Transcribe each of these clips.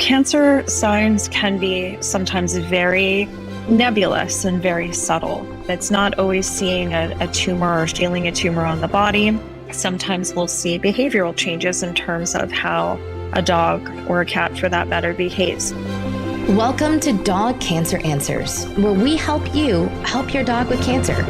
Cancer signs can be sometimes very nebulous and very subtle. It's not always seeing a tumor or feeling a tumor on the body. Sometimes we'll see behavioral changes in terms of how a dog or a cat, for that matter, behaves. Welcome to Dog Cancer Answers, where we help you help your dog with cancer.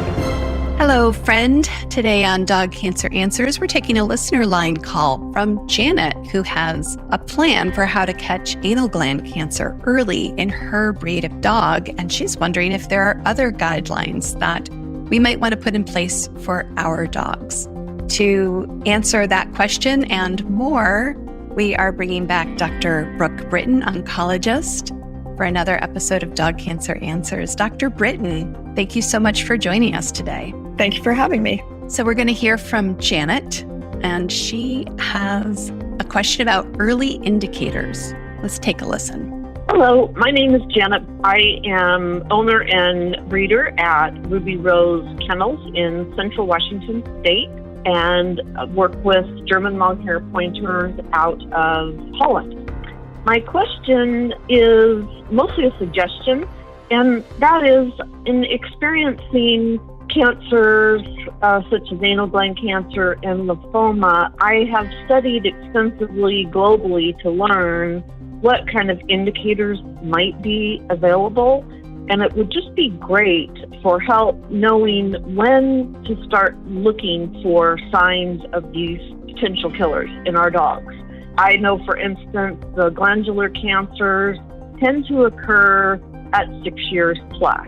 Hello, friend. Today on Dog Cancer Answers, we're taking a listener line call from Janet, who has a plan for how to catch anal gland cancer early in her breed of dog. And she's wondering if there are other guidelines that we might want to put in place for our dogs. To answer that question and more, we are bringing back Dr. Brooke Britton, oncologist, for another episode of Dog Cancer Answers. Dr. Britton, thank you so much for joining us today. Thank you for having me. So we're going to hear from Janet, and she has a question about early indicators. Let's take a listen. Hello, my name is Janet. I am owner and breeder at Ruby Rose Kennels in Central Washington State and work with German long-hair pointers out of Holland. My question is mostly a suggestion, and that is, in experiencing cancers such as anal gland cancer and lymphoma, I have studied extensively globally to learn what kind of indicators might be available, and it would just be great for help knowing when to start looking for signs of these potential killers in our dogs. I know, for instance, the glandular cancers tend to occur at 6 years plus,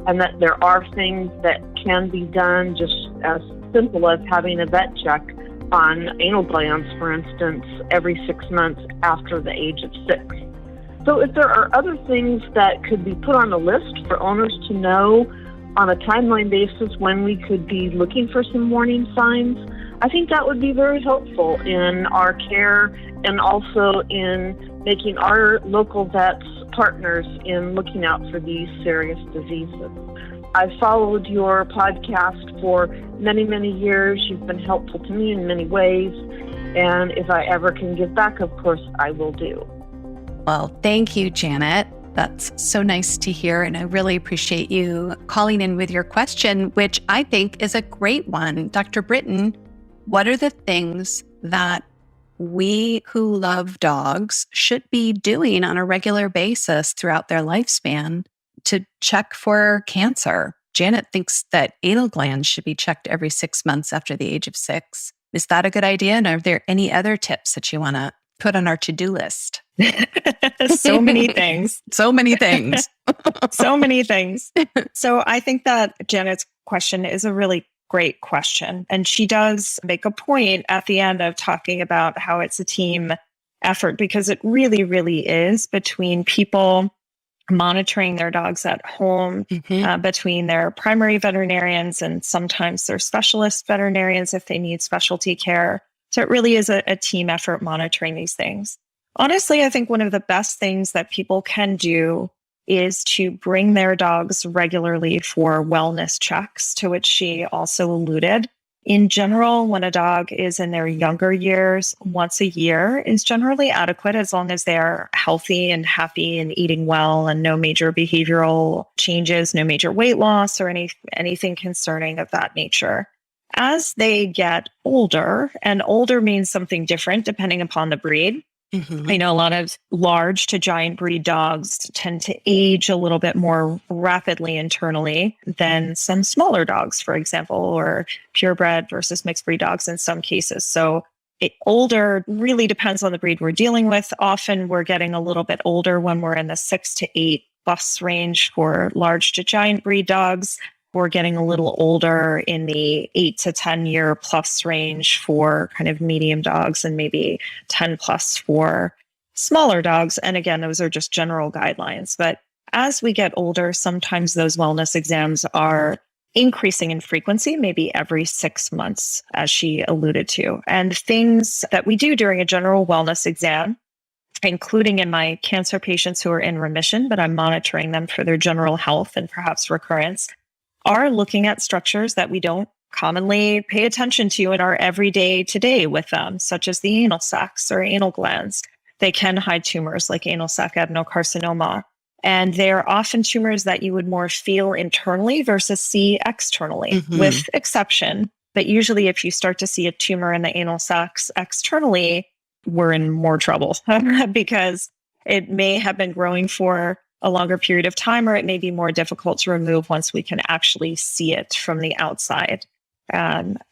and that there are things that can be done just as simple as having a vet check on anal glands, for instance, every 6 months after the age of 6. So if there are other things that could be put on a list for owners to know on a timeline basis when we could be looking for some warning signs, I think that would be very helpful in our care and also in making our local vets partners in looking out for these serious diseases. I've followed your podcast for many, many years. You've been helpful to me in many ways. And if I ever can give back, of course, I will do. Well, thank you, Janet. That's so nice to hear. And I really appreciate you calling in with your question, which I think is a great one. Dr. Britton, what are the things that we who love dogs should be doing on a regular basis throughout their lifespan to check for cancer? Janet thinks that anal glands should be checked every 6 months after the age of 6. Is that a good idea? And are there any other tips that you want to put on our to-do list? So many things. So many things. So many things. So I think that Janet's question is a really great question. And she does make a point at the end of talking about how it's a team effort, because it really, really is, between people monitoring their dogs at home, between their primary veterinarians and sometimes their specialist veterinarians if they need specialty care. So it really is a team effort monitoring these things. Honestly, I think one of the best things that people can do is to bring their dogs regularly for wellness checks, to which she also alluded. In general, when a dog is in their younger years, once a year is generally adequate, as long as they're healthy and happy and eating well and no major behavioral changes, no major weight loss or anything concerning of that nature. As they get older, and older means something different depending upon the breed. I know a lot of large to giant breed dogs tend to age a little bit more rapidly internally than some smaller dogs, for example, or purebred versus mixed breed dogs in some cases. So older really depends on the breed we're dealing with. Often we're getting a little bit older when we're in the 6 to 8 plus range for large to giant breed dogs. We're getting a little older in the 8 to 10 year plus range for kind of medium dogs, and maybe 10 plus for smaller dogs. And again, those are just general guidelines. But as we get older, sometimes those wellness exams are increasing in frequency, maybe every 6 months, as she alluded to. And things that we do during a general wellness exam, including in my cancer patients who are in remission, but I'm monitoring them for their general health and perhaps recurrence, are looking at structures that we don't commonly pay attention to in our everyday today with them, such as the anal sacs or anal glands. they can hide tumors like anal sac adenocarcinoma. And they're often tumors that you would more feel internally versus see externally, with exception. But usually if you start to see a tumor in the anal sacs externally, we're in more trouble because it may have been growing for a longer period of time, or it may be more difficult to remove once we can actually see it from the outside.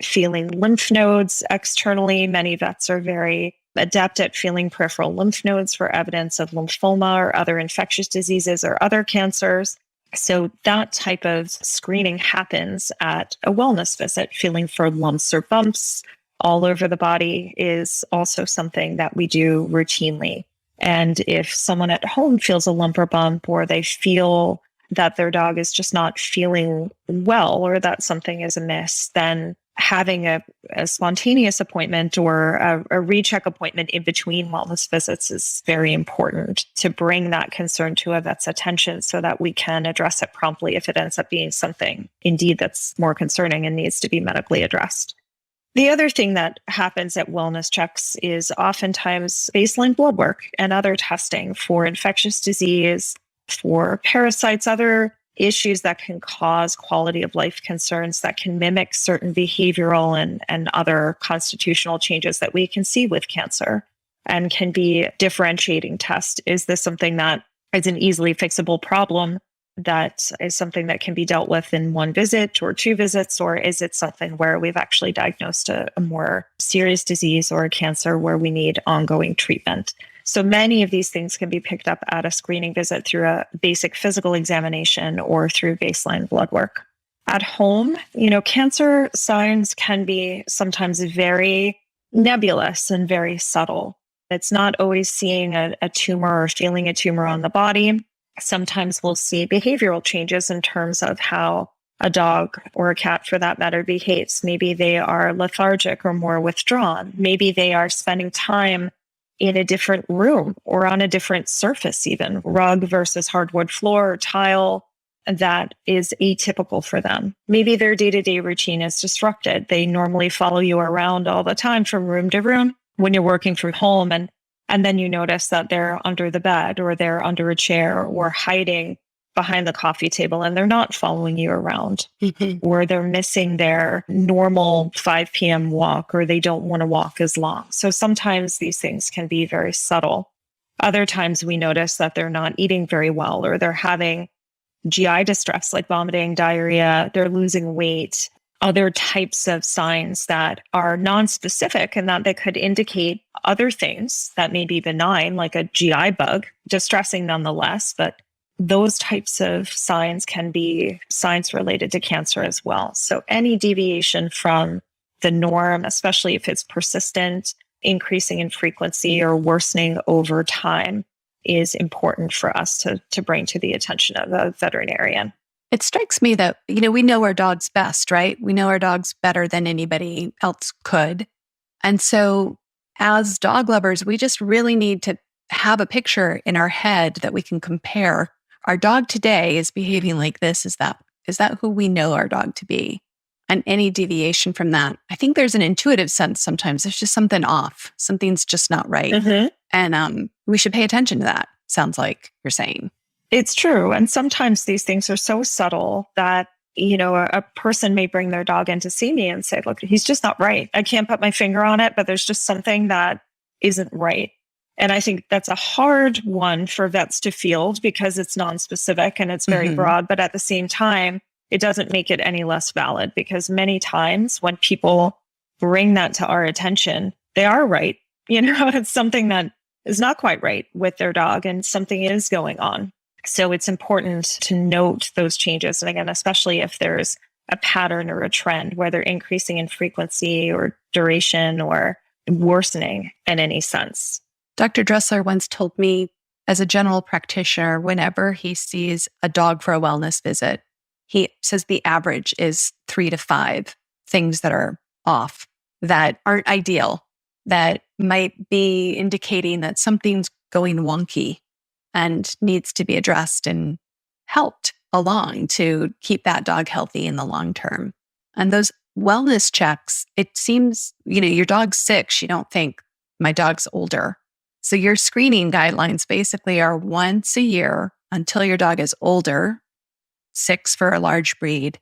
Feeling lymph nodes externally, many vets are very adept at feeling peripheral lymph nodes for evidence of lymphoma or other infectious diseases or other cancers. So that type of screening happens at a wellness visit. Feeling for lumps or bumps all over the body is also something that we do routinely. And if someone at home feels a lump or bump, or they feel that their dog is just not feeling well, or that something is amiss, then having a spontaneous appointment or a recheck appointment in between wellness visits is very important to bring that concern to a vet's attention so that we can address it promptly if it ends up being something indeed that's more concerning and needs to be medically addressed. The other thing that happens at wellness checks is oftentimes baseline blood work and other testing for infectious disease, for parasites, other issues that can cause quality of life concerns that can mimic certain behavioral and other constitutional changes that we can see with cancer, and can be differentiating test. Is this something that is an easily fixable problem that is something that can be dealt with in one visit or two visits, or is it something where we've actually diagnosed a more serious disease or a cancer where we need ongoing treatment? So many of these things can be picked up at a screening visit through a basic physical examination or through baseline blood work. At home, cancer signs can be sometimes very nebulous and very subtle. It's not always seeing a tumor or feeling a tumor on the body. Sometimes we'll see behavioral changes in terms of how a dog or a cat, for that matter, behaves. Maybe they are lethargic or more withdrawn. Maybe they are spending time in a different room or on a different surface, even rug versus hardwood floor or tile, that is atypical for them. Maybe their day-to-day routine is disrupted. They normally follow you around all the time from room to room when you're working from home. And then you notice that they're under the bed, or they're under a chair, or hiding behind the coffee table, and they're not following you around, or they're missing their normal 5 p.m. walk, or they don't want to walk as long. So sometimes these things can be very subtle. Other times we notice that they're not eating very well, or they're having GI distress like vomiting, diarrhea, they're losing weight, other types of signs that are non-specific and that they could indicate other things that may be benign, like a GI bug, distressing nonetheless, but those types of signs can be signs related to cancer as well. So any deviation from the norm, especially if it's persistent, increasing in frequency or worsening over time, is important for us to bring to the attention of a veterinarian. It strikes me that, we know our dogs best, right? We know our dogs better than anybody else could. And so as dog lovers, we just really need to have a picture in our head that we can compare. Our dog today is behaving like this. Is that who we know our dog to be? And any deviation from that, I think there's an intuitive sense sometimes. There's just something off. Something's just not right. And we should pay attention to that, sounds like you're saying. It's true. And sometimes these things are so subtle that, a person may bring their dog in to see me and say, look, he's just not right. I can't put my finger on it, but there's just something that isn't right. And I think that's a hard one for vets to field because it's non-specific and it's very broad. But at the same time, it doesn't make it any less valid, because many times when people bring that to our attention, they are right. It's something that is not quite right with their dog and something is going on. So it's important to note those changes. And again, especially if there's a pattern or a trend where they're increasing in frequency or duration or worsening in any sense. Dr. Dressler once told me, as a general practitioner, whenever he sees a dog for a wellness visit, he says the average is 3 to 5 things that are off, that aren't ideal, that might be indicating that something's going wonky and needs to be addressed and helped along to keep that dog healthy in the long term. And those wellness checks, it seems, your dog's 6, you don't think, my dog's older. So your screening guidelines basically are once a year until your dog is older, 6 for a large breed,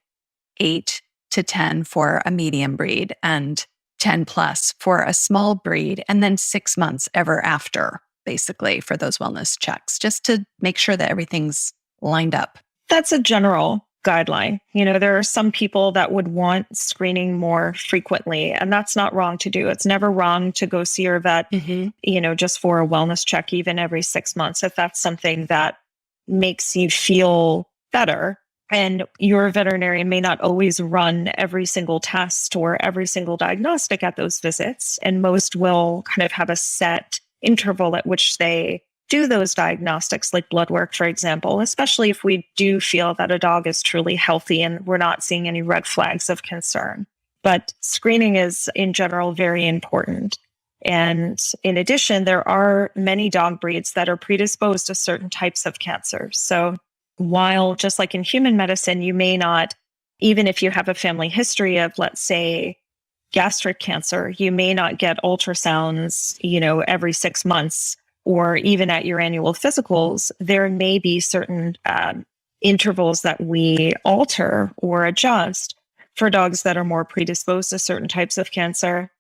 8 to 10 for a medium breed, and 10 plus for a small breed, and then 6 months ever after, basically, for those wellness checks, just to make sure that everything's lined up. That's a general guideline. There are some people that would want screening more frequently, and that's not wrong to do. It's never wrong to go see your vet, just for a wellness check, even every 6 months, if that's something that makes you feel better. And your veterinarian may not always run every single test or every single diagnostic at those visits. And most will kind of have a set interval at which they do those diagnostics, like blood work, for example, especially if we do feel that a dog is truly healthy and we're not seeing any red flags of concern. But screening is, in general, very important. And in addition, there are many dog breeds that are predisposed to certain types of cancer. So while just like in human medicine, you may not, even if you have a family history of, let's say, gastric cancer, you may not get ultrasounds, every 6 months or even at your annual physicals. There may be certain intervals that we alter or adjust for dogs that are more predisposed to certain types of cancer,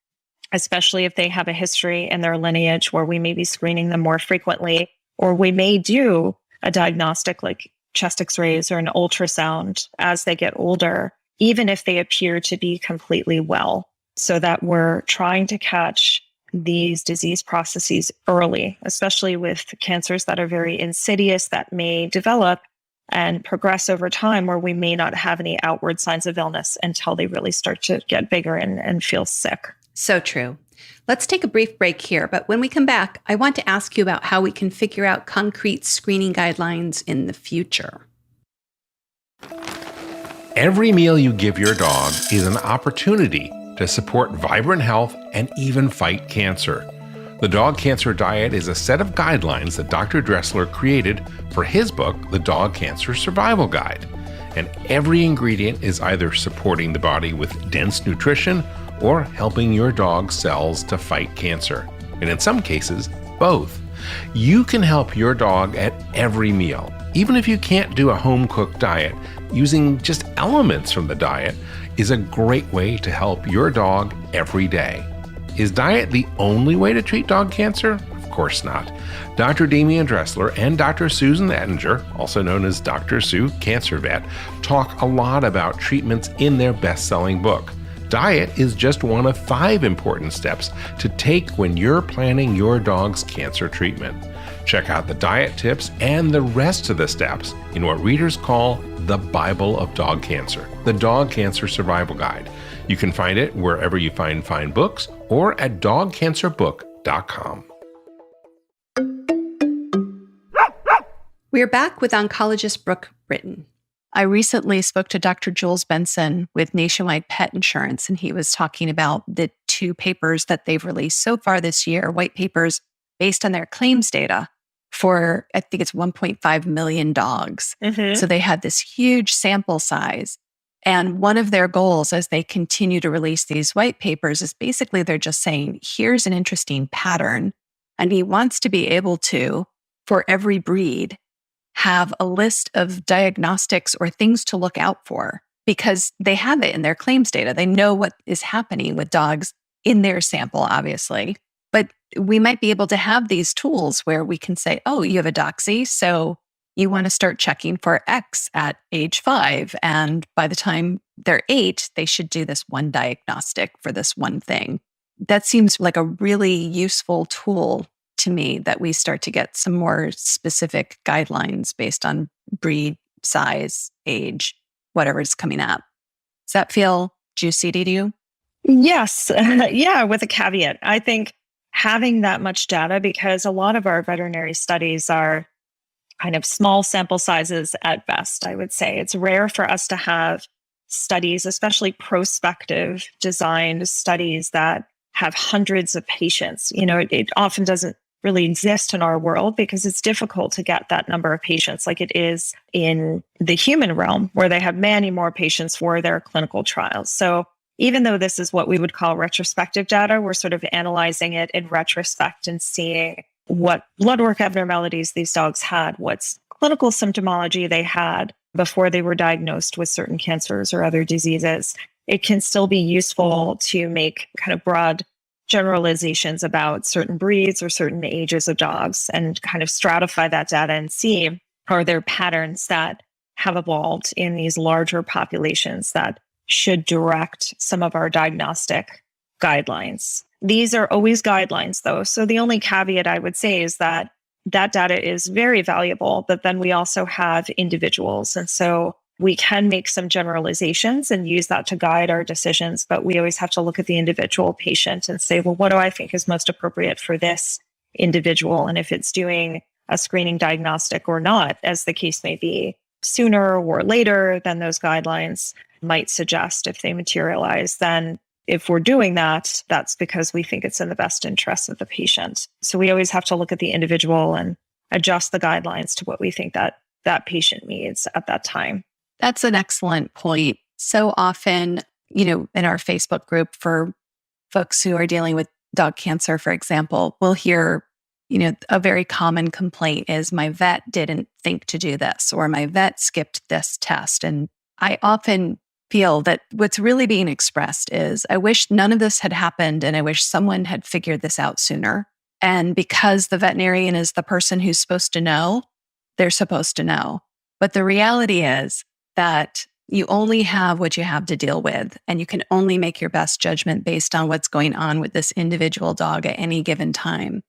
especially if they have a history in their lineage where we may be screening them more frequently, or we may do a diagnostic like chest x-rays or an ultrasound as they get older, even if they appear to be completely well, so that we're trying to catch these disease processes early, especially with cancers that are very insidious that may develop and progress over time, where we may not have any outward signs of illness until they really start to get bigger and feel sick. So true. Let's take a brief break here, but when we come back, I want to ask you about how we can figure out concrete screening guidelines in the future. Every meal you give your dog is an opportunity to support vibrant health and even fight cancer. The Dog Cancer Diet is a set of guidelines that Dr. Dressler created for his book, The Dog Cancer Survival Guide. And every ingredient is either supporting the body with dense nutrition or helping your dog's cells to fight cancer. And in some cases, both. You can help your dog at every meal. Even if you can't do a home-cooked diet, using just elements from the diet is a great way to help your dog every day. Is diet the only way to treat dog cancer? Of course not. Dr. Damian Dressler and Dr. Susan Ettinger, also known as Dr. Sue Cancer Vet, talk a lot about treatments in their best-selling book. Diet is just one of 5 important steps to take when you're planning your dog's cancer treatment. Check out the diet tips and the rest of the steps in what readers call the Bible of Dog Cancer, the Dog Cancer Survival Guide. You can find it wherever you find fine books or at dogcancerbook.com. We're back with oncologist Brooke Britton. I recently spoke to Dr. Jules Benson with Nationwide Pet Insurance, and he was talking about the 2 papers that they've released so far this year, white papers based on their claims data for, I think it's 1.5 million dogs. So they had this huge sample size. And one of their goals as they continue to release these white papers is basically they're just saying, here's an interesting pattern. And he wants to be able to, for every breed, have a list of diagnostics or things to look out for, because they have it in their claims data. They know what is happening with dogs in their sample, obviously. But we might be able to have these tools where we can say, oh, you have a doxy, so you want to start checking for X at age 5. And by the time they're 8, they should do this one diagnostic for this one thing. That seems like a really useful tool to me, that we start to get some more specific guidelines based on breed, size, age, whatever is coming up. Does that feel juicy to you? Yes. Yeah, with a caveat. I think having that much data, because a lot of our veterinary studies are kind of small sample sizes at best, I would say. It's rare for us to have studies, especially prospective designed studies that have hundreds of patients. It often doesn't really exist in our world because it's difficult to get that number of patients like it is in the human realm, where they have many more patients for their clinical trials. So even though this is what we would call retrospective data, we're sort of analyzing it in retrospect and seeing what blood work abnormalities these dogs had, what's clinical symptomology they had before they were diagnosed with certain cancers or other diseases, it can still be useful to make kind of broad generalizations about certain breeds or certain ages of dogs and kind of stratify that data and see, are there patterns that have evolved in these larger populations that should direct some of our diagnostic guidelines. These are always guidelines, though. So the only caveat I would say is that that data is very valuable, but then we also have individuals. And so we can make some generalizations and use that to guide our decisions, but we always have to look at the individual patient and say, well, what do I think is most appropriate for this individual? And if it's doing a screening diagnostic or not, as the case may be, sooner or later than those guidelines might suggest, if they materialize, then if we're doing that, that's because we think it's in the best interest of the patient. So we always have to look at the individual and adjust the guidelines to what we think that that patient needs at that time. That's an excellent point. So often, in our Facebook group for folks who are dealing with dog cancer, for example, we'll hear, a very common complaint is my vet didn't think to do this, or my vet skipped this test. And I often feel that what's really being expressed is, I wish none of this had happened and I wish someone had figured this out sooner. And because the veterinarian is the person who's supposed to know, they're supposed to know. But the reality is that you only have what you have to deal with, and you can only make your best judgment based on what's going on with this individual dog at any given time.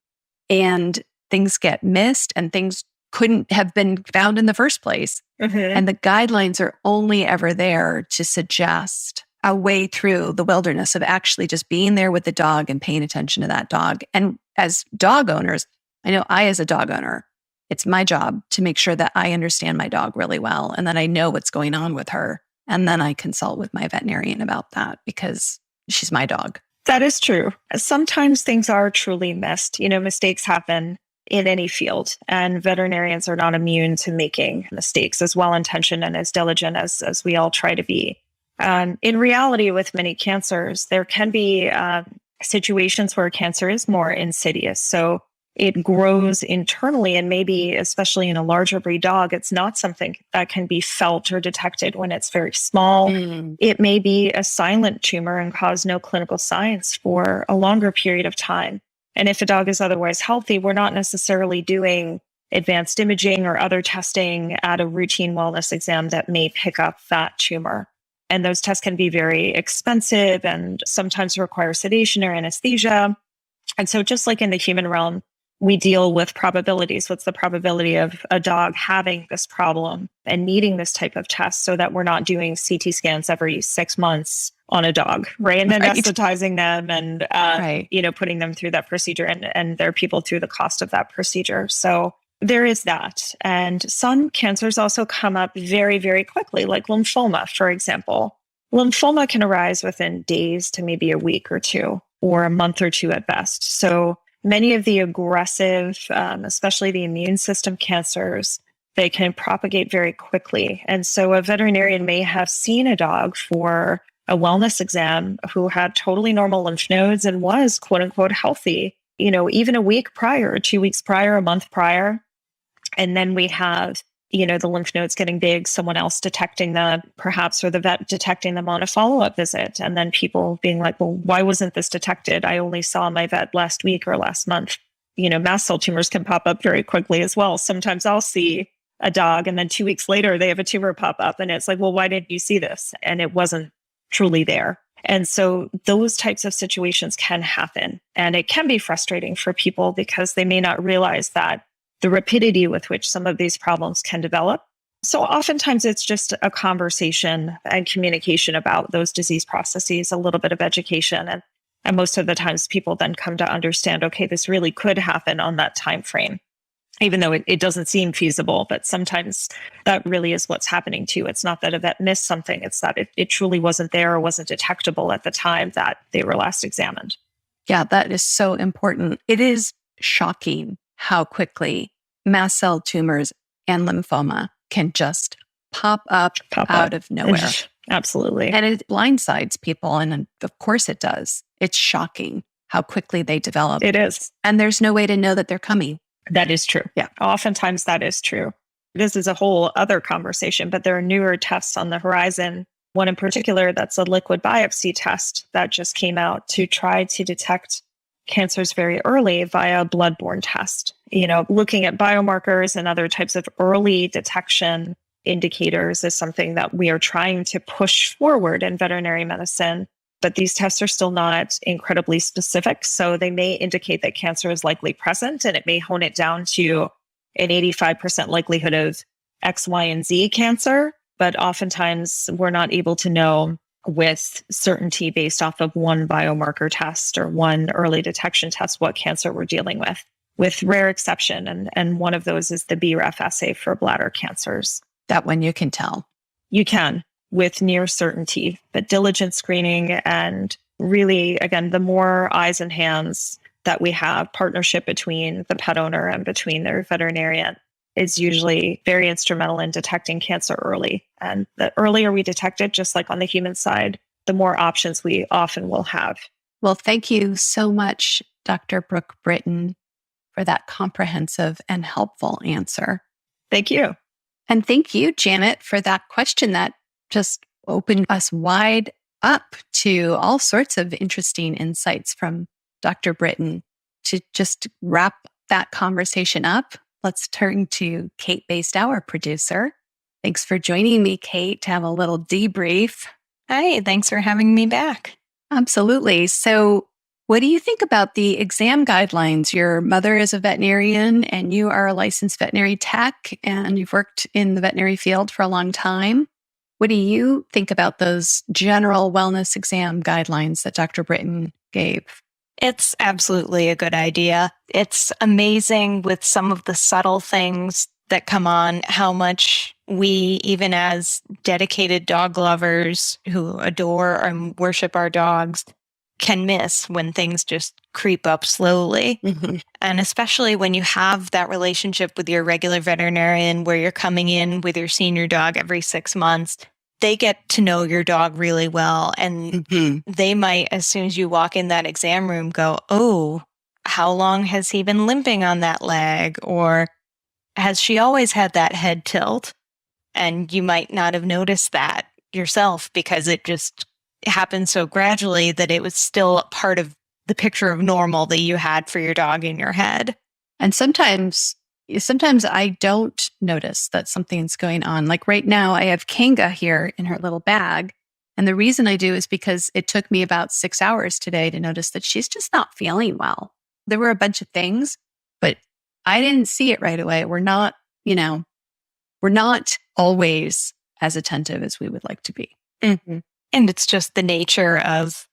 And things get missed and things couldn't have been found in the first place. Mm-hmm. And the guidelines are only ever there to suggest a way through the wilderness of actually just being there with the dog and paying attention to that dog. And as dog owners, I know as a dog owner, it's my job to make sure that I understand my dog really well and that I know what's going on with her. And then I consult with my veterinarian about that because she's my dog. That is true. Sometimes things are truly missed. Mistakes happen in any field, and veterinarians are not immune to making mistakes, as well-intentioned and as diligent as we all try to be. In reality, with many cancers, there can be situations where cancer is more insidious. So it grows internally, and maybe, especially in a larger breed dog, it's not something that can be felt or detected when it's very small. It may be a silent tumor and cause no clinical signs for a longer period of time. And if a dog is otherwise healthy, we're not necessarily doing advanced imaging or other testing at a routine wellness exam that may pick up that tumor. And those tests can be very expensive and sometimes require sedation or anesthesia. And so just like in the human realm, we deal with probabilities. What's the probability of a dog having this problem and needing this type of test, so that we're not doing CT scans every 6 months on a dog, right? And then anesthetizing them and, putting them through that procedure and their people through the cost of that procedure. So there is that. And some cancers also come up very, very quickly, like lymphoma, for example. Lymphoma can arise within days to maybe a week or two, or a month or two at best. So many of the aggressive, especially the immune system cancers, they can propagate very quickly. And so a veterinarian may have seen a dog for a wellness exam who had totally normal lymph nodes and was quote unquote healthy, even a week prior, 2 weeks prior, a month prior. And then we have, the lymph nodes getting big, someone else detecting them, perhaps, or the vet detecting them on a follow-up visit. And then people being like, well, why wasn't this detected? I only saw my vet last week or last month. Mast cell tumors can pop up very quickly as well. Sometimes I'll see a dog and then 2 weeks later they have a tumor pop up and it's like, well, why didn't you see this? And it wasn't truly there. And so those types of situations can happen. And it can be frustrating for people because they may not realize that the rapidity with which some of these problems can develop. So oftentimes it's just a conversation and communication about those disease processes, a little bit of education. And most of the times people then come to understand, okay, this really could happen on that time frame, even though it doesn't seem feasible. But sometimes that really is what's happening too. It's not that a vet missed something. It's that it truly wasn't there or wasn't detectable at the time that they were last examined. Yeah, that is so important. It is shocking how quickly mast cell tumors and lymphoma can just pop up out of nowhere. Absolutely. And it blindsides people. And of course it does. It's shocking how quickly they develop. It is. And there's no way to know that they're coming. That is true. Yeah. Oftentimes that is true. This is a whole other conversation, but there are newer tests on the horizon. One in particular, that's a liquid biopsy test that just came out to try to detect cancers very early via a bloodborne test. Looking at biomarkers and other types of early detection indicators is something that we are trying to push forward in veterinary medicine. But these tests are still not incredibly specific. So they may indicate that cancer is likely present, and it may hone it down to an 85% likelihood of X, Y, and Z cancer. But oftentimes we're not able to know with certainty based off of one biomarker test or one early detection test what cancer we're dealing with rare exception. And one of those is the BRAF assay for bladder cancers. That one you can tell. You can, with near certainty, but diligent screening and really, again, the more eyes and hands that we have, partnership between the pet owner and between their veterinarian is usually very instrumental in detecting cancer early. And the earlier we detect it, just like on the human side, the more options we often will have. Well, thank you so much, Dr. Brooke Britton, for that comprehensive and helpful answer. Thank you. And thank you, Janet, for that question that just opened us wide up to all sorts of interesting insights from Dr. Britton. To just wrap that conversation up, let's turn to Kate Baste, our producer. Thanks for joining me, Kate, to have a little debrief. Hi, thanks for having me back. Absolutely. So what do you think about the exam guidelines? Your mother is a veterinarian and you are a licensed veterinary tech and you've worked in the veterinary field for a long time. What do you think about those general wellness exam guidelines that Dr. Britton gave? It's absolutely a good idea. It's amazing with some of the subtle things that come on, how much we, even as dedicated dog lovers who adore and worship our dogs, can miss when things just creep up slowly. Mm-hmm. And especially when you have that relationship with your regular veterinarian where you're coming in with your senior dog every 6 months, they get to know your dog really well. And they might, as soon as you walk in that exam room, go, oh, how long has he been limping on that leg? Or has she always had that head tilt? And you might not have noticed that yourself because it just happened so gradually that it was still a part of the picture of normal that you had for your dog in your head. And sometimes I don't notice that something's going on. Like right now, I have Kanga here in her little bag. And the reason I do is because it took me about 6 hours today to notice that she's just not feeling well. There were a bunch of things, but I didn't see it right away. We're not always as attentive as we would like to be. Mm-hmm. And it's just the nature of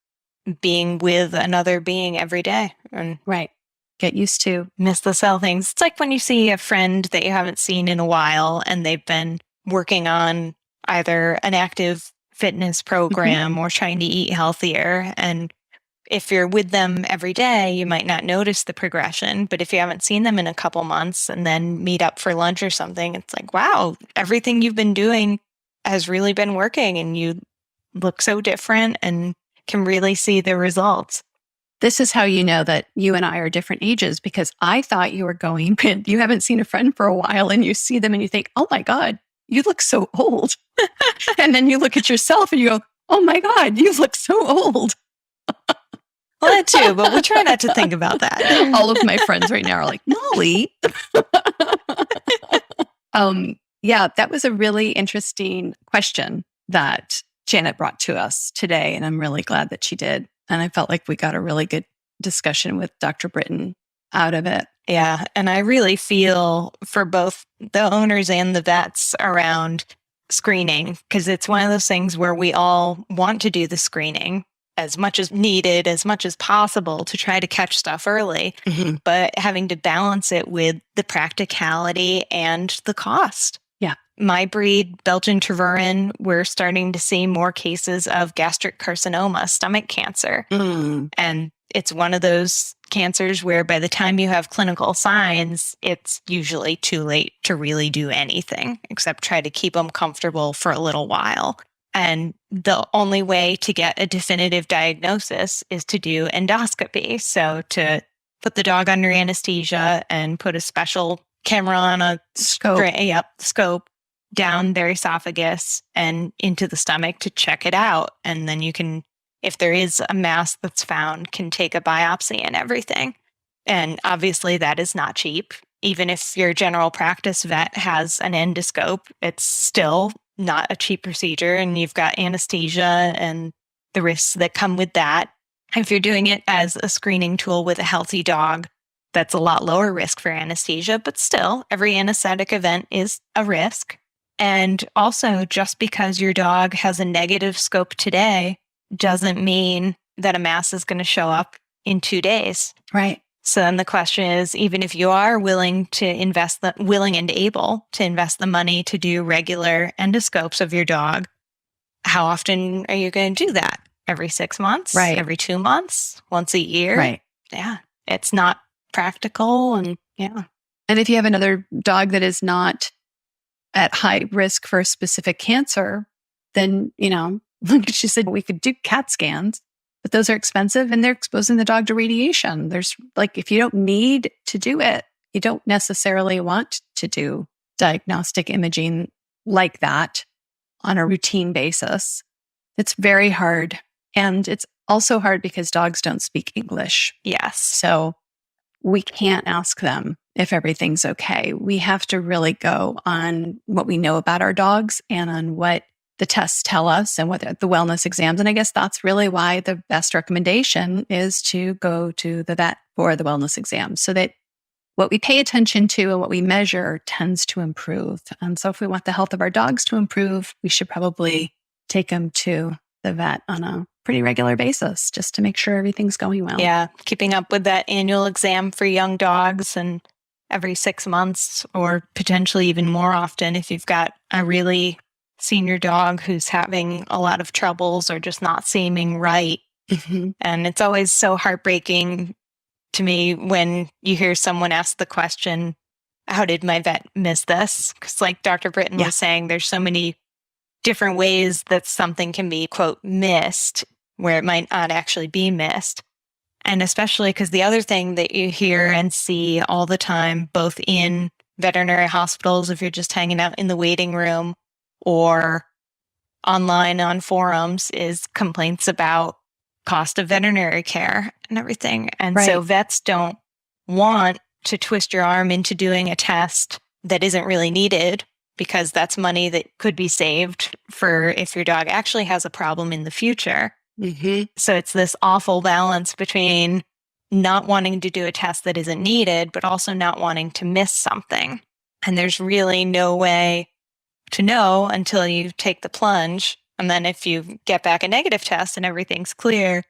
being with another being every day. And right. Get used to. Miss the cell things. It's like when you see a friend that you haven't seen in a while and they've been working on either an active fitness program or trying to eat healthier. And if you're with them every day, you might not notice the progression. But if you haven't seen them in a couple months and then meet up for lunch or something, it's like, wow, everything you've been doing has really been working and you look so different and can really see the results. This is how you know that you and I are different ages, because I thought you were going, you haven't seen a friend for a while and you see them and you think, oh my God, you look so old. And then you look at yourself and you go, oh my God, you look so old. Well, that too, but we try not to think about that. All of my friends right now are like, Molly. Yeah, that was a really interesting question that Janet brought to us today. And I'm really glad that she did. And I felt like we got a really good discussion with Dr. Britton out of it. Yeah. And I really feel for both the owners and the vets around screening, because it's one of those things where we all want to do the screening as much as needed, as much as possible to try to catch stuff early, but having to balance it with the practicality and the cost. Yeah. My breed, Belgian Tervuren, we're starting to see more cases of gastric carcinoma, stomach cancer. And it's one of those cancers where by the time you have clinical signs, it's usually too late to really do anything except try to keep them comfortable for a little while. And the only way to get a definitive diagnosis is to do endoscopy. So to put the dog under anesthesia and put a special camera on a scope down their esophagus and into the stomach to check it out. And then you can, if there is a mass that's found, can take a biopsy and everything. And obviously that is not cheap. Even if your general practice vet has an endoscope, it's still not a cheap procedure. And you've got anesthesia and the risks that come with that. If you're doing it as a screening tool with a healthy dog, that's a lot lower risk for anesthesia, but still, every anesthetic event is a risk. And also, just because your dog has a negative scope today doesn't mean that a mass is going to show up in 2 days. Right. So then the question is, even if you are willing and able to invest the money to do regular endoscopes of your dog, how often are you going to do that? Every 6 months? Right. Every 2 months? Once a year? Right. Yeah. It's not practical. And yeah. And if you have another dog that is not at high risk for a specific cancer, then, like she said, we could do CAT scans, but those are expensive and they're exposing the dog to radiation. There's if you don't need to do it, you don't necessarily want to do diagnostic imaging like that on a routine basis. It's very hard. And it's also hard because dogs don't speak English. Yes. So we can't ask them if everything's okay. We have to really go on what we know about our dogs and on what the tests tell us and what the wellness exams. And I guess that's really why the best recommendation is to go to the vet for the wellness exam, so that what we pay attention to and what we measure tends to improve. And so if we want the health of our dogs to improve, we should probably take them to the vet on a pretty regular basis just to make sure everything's going well. Yeah. Keeping up with that annual exam for young dogs and every 6 months, or potentially even more often if you've got a really senior dog who's having a lot of troubles or just not seeming right. Mm-hmm. And it's always so heartbreaking to me when you hear someone ask the question, how did my vet miss this? Because like Dr. Britton was saying, there's so many different ways that something can be, quote, missed, where it might not actually be missed. And especially because the other thing that you hear and see all the time, both in veterinary hospitals, if you're just hanging out in the waiting room, or online on forums, is complaints about cost of veterinary care and everything. And so vets don't want to twist your arm into doing a test that isn't really needed, because that's money that could be saved for if your dog actually has a problem in the future. Mm-hmm. So it's this awful balance between not wanting to do a test that isn't needed, but also not wanting to miss something. And there's really no way to know until you take the plunge. And then if you get back a negative test and everything's clear,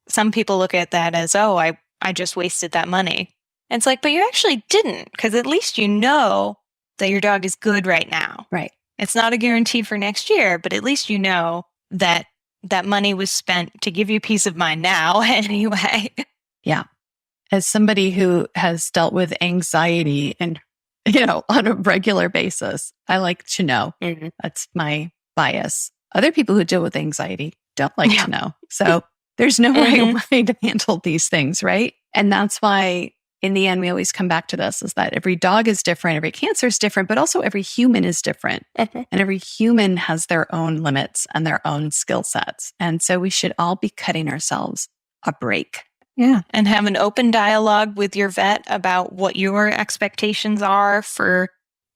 some people look at that as, oh, I just wasted that money. And it's like, but you actually didn't, because at least you know that your dog is good right now. Right. It's not a guarantee for next year, but at least you know that that money was spent to give you peace of mind now anyway. Yeah. As somebody who has dealt with anxiety and, on a regular basis, I like to know. Mm-hmm. That's my bias. Other people who deal with anxiety don't like to know. So there's no right way to handle these things, right? And that's why in the end, we always come back to this, is that every dog is different, every cancer is different, but also every human is different. And every human has their own limits and their own skill sets. And so we should all be cutting ourselves a break. Yeah. And have an open dialogue with your vet about what your expectations are for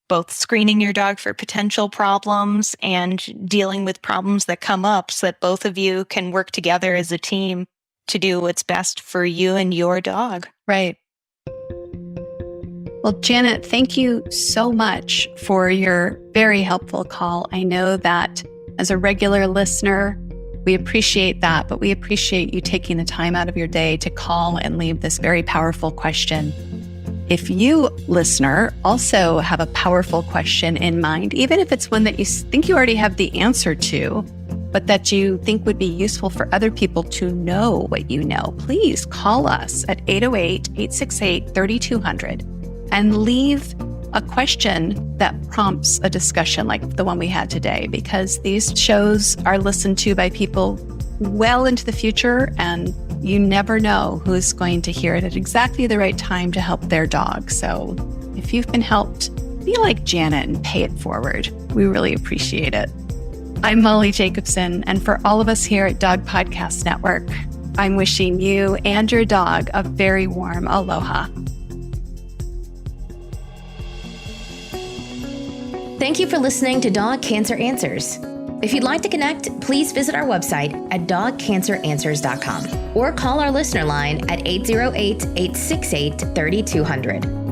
both screening your dog for potential problems and dealing with problems that come up, so that both of you can work together as a team to do what's best for you and your dog. Right. Well, Janet, thank you so much for your very helpful call. I know that as a regular listener, we appreciate that, but we appreciate you taking the time out of your day to call and leave this very powerful question. If you, listener, also have a powerful question in mind, even if it's one that you think you already have the answer to, but that you think would be useful for other people to know what you know, please call us at 808-868-3200 and leave a question that prompts a discussion like the one we had today, because these shows are listened to by people well into the future, and you never know who's going to hear it at exactly the right time to help their dog. So if you've been helped, be like Janet and pay it forward. We really appreciate it. I'm Molly Jacobson, and for all of us here at Dog Podcast Network, I'm wishing you and your dog a very warm aloha. Thank you for listening to Dog Cancer Answers. If you'd like to connect, please visit our website at dogcanceranswers.com or call our listener line at 808-868-3200.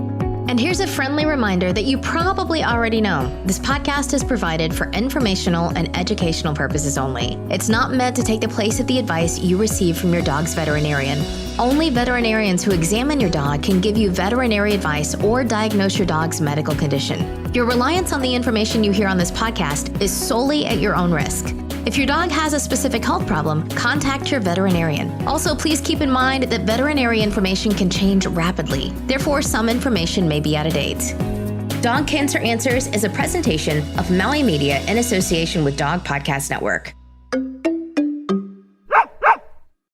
And here's a friendly reminder that you probably already know. This podcast is provided for informational and educational purposes only. It's not meant to take the place of the advice you receive from your dog's veterinarian. Only veterinarians who examine your dog can give you veterinary advice or diagnose your dog's medical condition. Your reliance on the information you hear on this podcast is solely at your own risk. If your dog has a specific health problem, contact your veterinarian. Also, please keep in mind that veterinary information can change rapidly. Therefore, some information may be out of date. Dog Cancer Answers is a presentation of Maui Media in association with Dog Podcast Network.